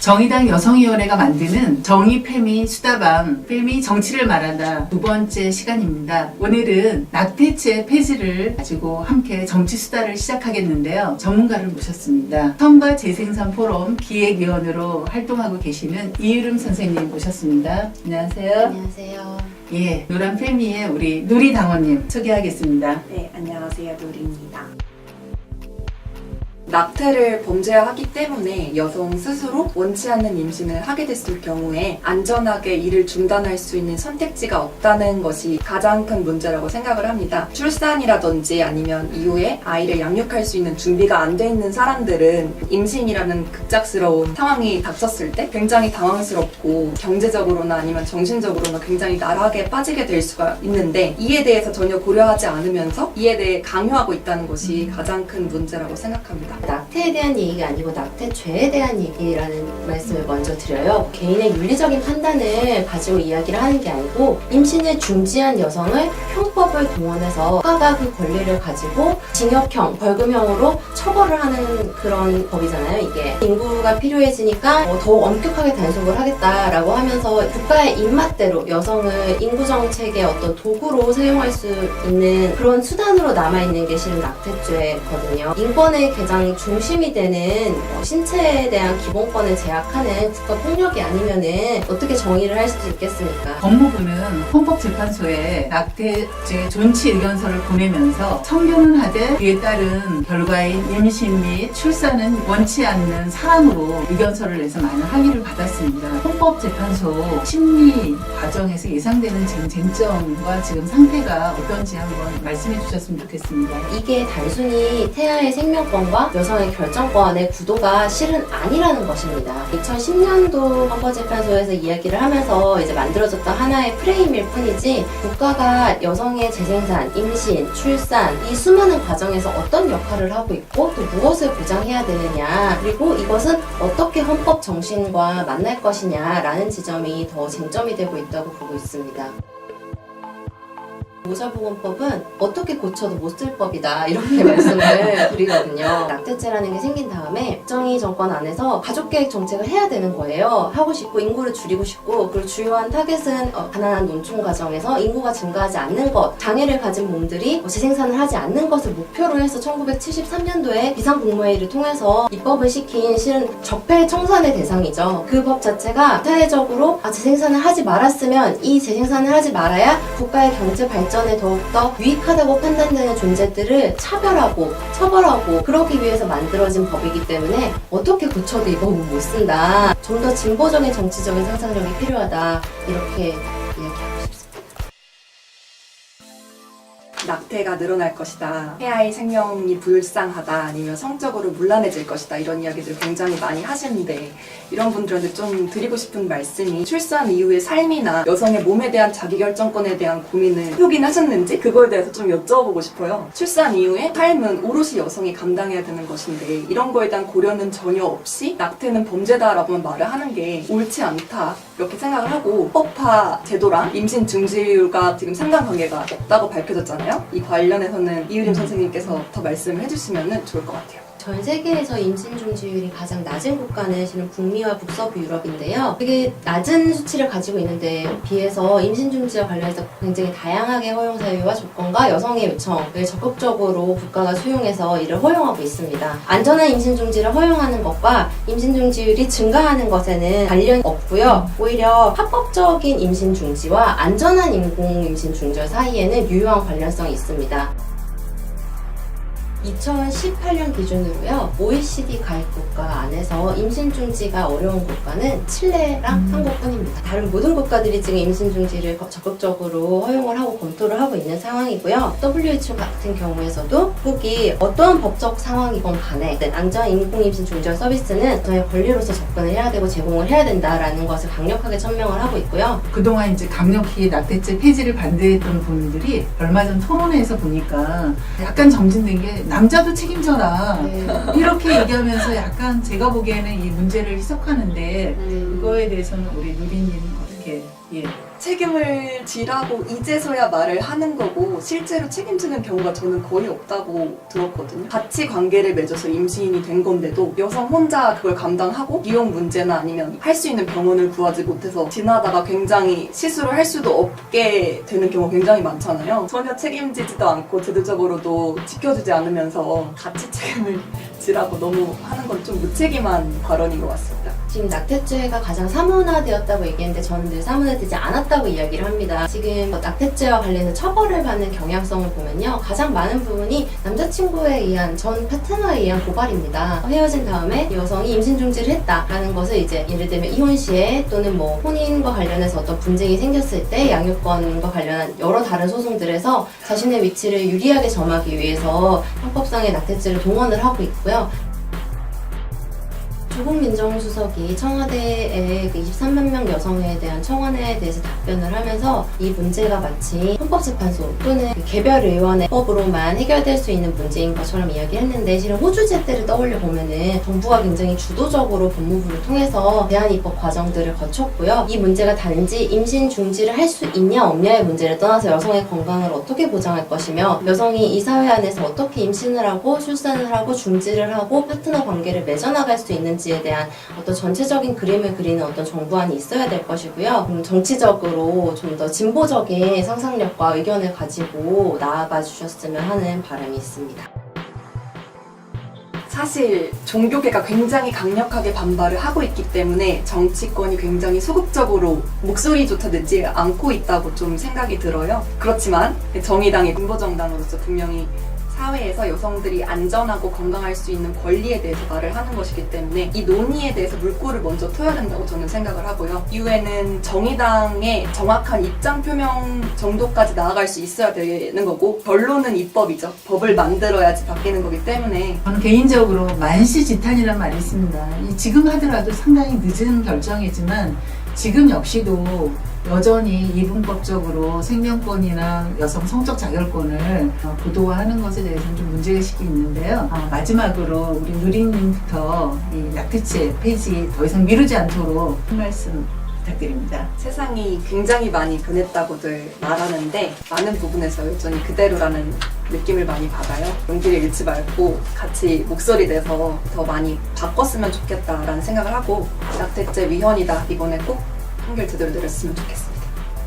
정의당 여성위원회가 만드는 정의 페미 수다방 페미 정치를 말한다 두 번째 시간입니다. 오늘은 낙태죄 폐지를 가지고 함께 정치 수다를 시작하겠는데요. 전문가를 모셨습니다. 선거 재생산 포럼 기획위원으로 활동하고 계시는 이유름 선생님 모셨습니다. 안녕하세요. 안녕하세요. 예, 노란 페미의 우리 누리 당원님 소개하겠습니다. 네, 안녕하세요. 누리입니다. 낙태를 범죄화하기 때문에 여성 스스로 원치 않는 임신을 하게 됐을 경우에 안전하게 이를 중단할 수 있는 선택지가 없다는 것이 가장 큰 문제라고 생각을 합니다. 출산이라든지 아니면 이후에 아이를 양육할 수 있는 준비가 안 돼 있는 사람들은 임신이라는 급작스러운 상황이 닥쳤을 때 굉장히 당황스럽고 경제적으로나 아니면 정신적으로나 굉장히 나락에 빠지게 될 수가 있는데 이에 대해서 전혀 고려하지 않으면서 이에 대해 강요하고 있다는 것이 가장 큰 문제라고 생각합니다. 낙태에 대한 얘기가 아니고 낙태죄에 대한 얘기라는 말씀을 먼저 드려요. 개인의 윤리적인 판단을 가지고 이야기를 하는 게 아니고 임신을 중지한 여성을 형법을 동원해서 국가가 그 권리를 가지고 징역형, 벌금형으로 처벌을 하는 그런 법이잖아요. 이게 인구가 필요해지니까 더 엄격하게 단속을 하겠다라고 하면서 국가의 입맛대로 여성을 인구정책의 어떤 도구로 사용할 수 있는 그런 수단으로 남아있는 게 실은 낙태죄거든요. 인권의 가장 중심이 되는 신체에 대한 기본권을 제약하는 국가폭력이 아니면은 어떻게 정의를 할 수 있겠습니까? 법무부는 헌법재판소에 낙태죄 존치 의견서를 보내면서 청교는 하되 이에 따른 결과인 임신 및 출산은 원치 않는 사람으로 의견서를 내서 많은 항의를 받았습니다. 헌법재판소 심리 과정에서 예상되는 지금 쟁점과 지금 상태가 어떤지 한번 말씀해 주셨으면 좋겠습니다. 이게 단순히 태아의 생명권과 여성의 결정권의 구도가 실은 아니라는 것입니다. 2010년도 헌법재판소에서 이야기를 하면서 이제 만들어졌던 하나의 프레임일 뿐이지 국가가 여성의 재생산, 임신, 출산 이 수많은 과정에서 어떤 역할을 하고 있고 또 무엇을 보장해야 되느냐 그리고 이것은 어떻게 헌법 정신과 만날 것이냐라는 지점이 더 쟁점이 되고 있다고 보고 있습니다. 모자보건법은 어떻게 고쳐도 못 쓸 법이다 이렇게 말씀을 드리거든요. 낙태죄라는 게 생긴 다음에 박정희 정권 안에서 가족계획 정책을 해야 되는 거예요. 하고 싶고 인구를 줄이고 싶고 그리고 주요한 타겟은 가난한 농촌 가정에서 인구가 증가하지 않는 것 장애를 가진 몸들이 재생산을 하지 않는 것을 목표로 해서 1973년도에 비상국무회의를 통해서 입법을 시킨 실은 적폐청산의 대상이죠. 그 법 자체가 사회적으로 재생산을 하지 말았으면 이 재생산을 하지 말아야 국가의 경제 발전에 더욱더 유익하다고 판단되는 존재들을 차별하고 처벌하고 그러기 위해서 만들어진 법이기 때문에 어떻게 고쳐도 이 법은 못 쓴다. 좀 더 진보적인 정치적인 상상력이 필요하다. 이렇게 이야기하고 싶습니다. 낙태가 늘어날 것이다. 태아의 생명이 불쌍하다. 아니면 성적으로 문란해질 것이다. 이런 이야기들 굉장히 많이 하시는데 이런 분들한테 좀 드리고 싶은 말씀이 출산 이후의 삶이나 여성의 몸에 대한 자기결정권에 대한 고민을 해보긴 하셨는지 그거에 대해서 좀 여쭤보고 싶어요. 출산 이후에 삶은 오롯이 여성이 감당해야 되는 것인데 이런 거에 대한 고려는 전혀 없이 낙태는 범죄다라고만 말을 하는 게 옳지 않다. 이렇게 생각을 하고 헌법화 제도랑 임신 중지율과 지금 상관관계가 없다고 밝혀졌잖아요. 이 관련해서는 이유림 선생님께서 더 말씀을 해주시면 좋을 것 같아요. 전 세계에서 임신 중지율이 가장 낮은 국가는 실은 북미와 북서부 유럽인데요. 되게 낮은 수치를 가지고 있는데 비해서 임신 중지와 관련해서 굉장히 다양하게 허용 사유와 조건과 여성의 요청을 적극적으로 국가가 수용해서 이를 허용하고 있습니다. 안전한 임신 중지를 허용하는 것과 임신 중지율이 증가하는 것에는 관련이 없고요. 오히려 합법적인 임신 중지와 안전한 인공 임신 중지 사이에는 유효한 관련성이 있습니다. 2018년 기준으로요. OECD 가입 국가 안에서 임신 중지가 어려운 국가는 칠레랑 한국뿐입니다. 다른 모든 국가들이 지금 임신 중지를 적극적으로 허용을 하고 검토를 하고 있는 상황이고요. WHO 같은 경우에서도 한국이 어떠한 법적 상황이건 간에 안전 인공 임신 중지 서비스는 저의 권리로서 접근을 해야 되고 제공을 해야 된다라는 것을 강력하게 천명을 하고 있고요. 그동안 이제 강력히 낙태죄 폐지를 반대했던 분들이 얼마 전 토론회에서 보니까 약간 정진된 게 남자도 책임져라 이렇게 얘기하면서 약간 제가 보기에는 이 문제를 해석하는데 그거에 대해서는 우리 누리님 어떻게 책임을 지라고 이제서야 말을 하는 거고 실제로 책임지는 경우가 저는 거의 없다고 들었거든요. 같이 관계를 맺어서 임신이 된 건데도 여성 혼자 그걸 감당하고 비용 문제나 아니면 할 수 있는 병원을 구하지 못해서 지나다가 굉장히 시술을 할 수도 없게 되는 경우가 굉장히 많잖아요. 전혀 책임지지도 않고 제도적으로도 지켜주지 않으면서 같이 책임을 지라고 너무 하는 건 좀 무책임한 발언인 것 같습니다. 지금 낙태죄가 가장 사문화되었다고 얘기했는데 저는 늘 사문화되지 않았다고 이야기를 합니다. 지금 낙태죄와 관련해서 처벌을 받는 경향성을 보면요. 가장 많은 부분이 남자친구에 의한 전 파트너에 의한 고발입니다. 헤어진 다음에 여성이 임신 중지를 했다라는 것을 이제 예를 들면 이혼 시에 또는 뭐 혼인과 관련해서 어떤 분쟁이 생겼을 때 양육권과 관련한 여러 다른 소송들에서 자신의 위치를 유리하게 점하기 위해서 형법상의 낙태죄를 동원을 하고 있고요. 조국 민정수석이 청와대의 23만 명 여성에 대한 청원에 대해서 답변을 하면서 이 문제가 마치 헌법재판소 또는 개별 의원의 법으로만 해결될 수 있는 문제인 것처럼 이야기했는데 실은 호주제 때를 떠올려 보면은 정부가 굉장히 주도적으로 법무부를 통해서 대안 입법 과정들을 거쳤고요. 이 문제가 단지 임신 중지를 할 수 있냐 없냐의 문제를 떠나서 여성의 건강을 어떻게 보장할 것이며 여성이 이 사회 안에서 어떻게 임신을 하고 출산을 하고 중지를 하고 파트너 관계를 맺어나갈 수 있는지에 대한 어떤 전체적인 그림을 그리는 어떤 정부안이 있어야 될 것이고요. 정치적으로 좀 더 진보적인 상상력과 의견을 가지고 나아가 주셨으면 하는 바람이 있습니다. 사실 종교계가 굉장히 강력하게 반발을 하고 있기 때문에 정치권이 굉장히 소극적으로 목소리조차 내지 않고 있다고 좀 생각이 들어요. 그렇지만 정의당이 진보정당으로서 분명히 사회에서 여성들이 안전하고 건강할 수 있는 권리에 대해서 말을 하는 것이기 때문에 이 논의에 대해서 물꼬를 먼저 터야 된다고 저는 생각을 하고요. 이후에는 정의당의 정확한 입장 표명 정도까지 나아갈 수 있어야 되는 거고 결론은 입법이죠. 법을 만들어야지 바뀌는 거기 때문에 저는 개인적으로 만시지탄이라는 말이 있습니다. 지금 하더라도 상당히 늦은 결정이지만 지금 역시도 여전히 이분법적으로 생명권이나 여성 성적 자결권을 고도화하는 것에 대해서는 좀 문제의식이 있는데요. 마지막으로 우리 누리님부터 이 낙태죄 폐지 더 이상 미루지 않도록 한 말씀 부탁드립니다. 세상이 굉장히 많이 변했다고들 말하는데 많은 부분에서 여전히 그대로라는 느낌을 많이 받아요. 용기를 잃지 말고 같이 목소리 내서 더 많이 바꿨으면 좋겠다라는 생각을 하고 낙태죄 위헌이다 이번에 꼭 판결 제대로 내렸으면 좋겠습니다.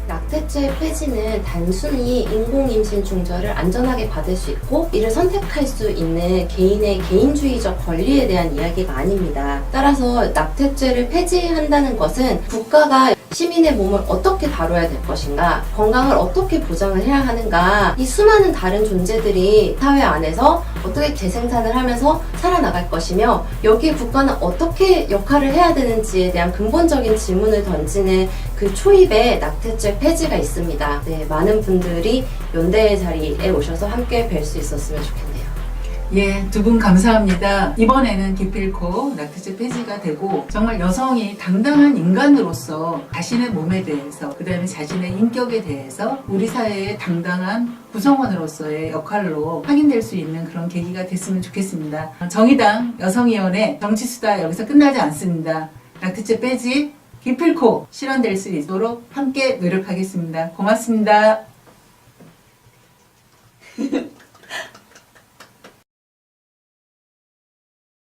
낙태죄 폐지는 단순히 인공임신 중절을 안전하게 받을 수 있고 이를 선택할 수 있는 개인의 개인주의적 권리에 대한 이야기가 아닙니다. 따라서 낙태죄를 폐지한다는 것은 국가가 시민의 몸을 어떻게 다뤄야 될 것인가, 건강을 어떻게 보장을 해야 하는가, 이 수많은 다른 존재들이 사회 안에서 어떻게 재생산을 하면서 살아나갈 것이며 여기에 국가는 어떻게 역할을 해야 되는지에 대한 근본적인 질문을 던지는 그 초입에 낙태죄 폐지가 있습니다. 네, 많은 분들이 연대의 자리에 오셔서 함께 뵐 수 있었으면 좋겠네요. 예, 두 분 감사합니다. 이번에는 기필코 낙태죄 폐지가 되고 정말 여성이 당당한 인간으로서 자신의 몸에 대해서 그 다음에 자신의 인격에 대해서 우리 사회의 당당한 구성원으로서의 역할로 확인될 수 있는 그런 계기가 됐으면 좋겠습니다. 정의당 여성위원회 정치수다 여기서 끝나지 않습니다. 낙태죄 폐지 기필코 실현될 수 있도록 함께 노력하겠습니다. 고맙습니다.